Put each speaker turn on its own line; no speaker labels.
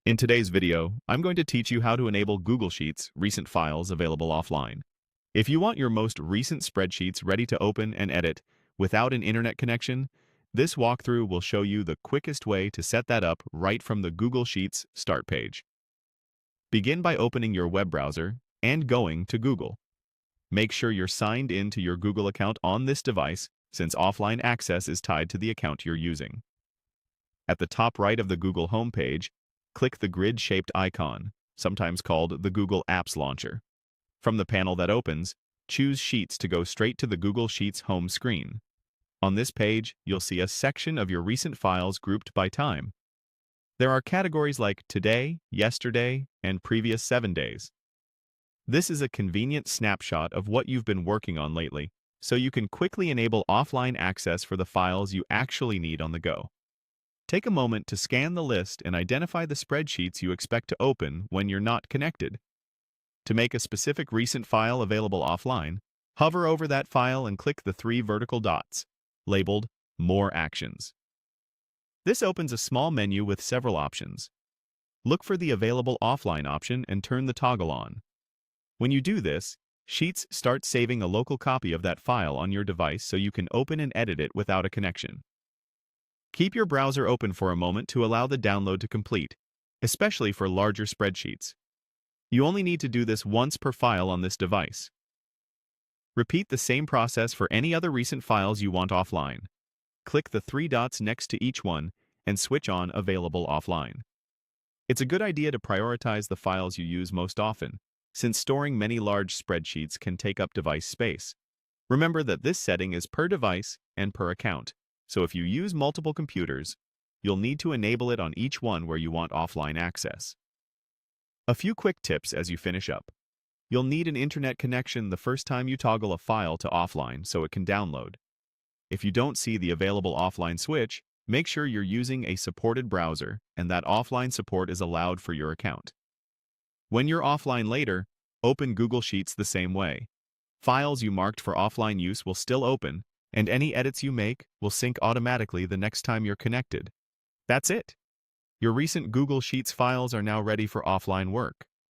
In today's video, I'm going to teach you how to enable Google Sheets recent files available offline. If you want your most recent spreadsheets ready to open and edit without an internet connection, this walkthrough will show you the quickest way to set that up right from the Google Sheets start page. Begin by opening your web browser and going to Google. Make sure you're signed in to your Google account on this device, since offline access is tied to the account you're using. At the top right of the Google homepage, click the grid-shaped icon, sometimes called the Google Apps Launcher. From the panel that opens, choose Sheets to go straight to the Google Sheets home screen. On this page, you'll see a section of your recent files grouped by time. There are categories like Today, Yesterday, and Previous 7 days. This is a convenient snapshot of what you've been working on lately, so you can quickly enable offline access for the files you actually need on the go. Take a moment to scan the list and identify the spreadsheets you expect to open when you're not connected. To make a specific recent file available offline, hover over that file and click the 3 vertical dots, labeled More Actions. This opens a small menu with several options. Look for the Available Offline option and turn the toggle on. When you do this, Sheets starts saving a local copy of that file on your device so you can open and edit it without a connection. Keep your browser open for a moment to allow the download to complete, especially for larger spreadsheets. You only need to do this once per file on this device. Repeat the same process for any other recent files you want offline. Click the 3 dots next to each one and switch on Available Offline. It's a good idea to prioritize the files you use most often, since storing many large spreadsheets can take up device space. Remember that this setting is per device and per account. So if you use multiple computers, you'll need to enable it on each one where you want offline access. A few quick tips as you finish up. You'll need an internet connection the first time you toggle a file to offline so it can download. If you don't see the available offline switch, make sure you're using a supported browser and that offline support is allowed for your account. When you're offline later, open Google Sheets the same way. Files you marked for offline use will still open, and any edits you make will sync automatically the next time you're connected. That's it! Your recent Google Sheets files are now ready for offline work.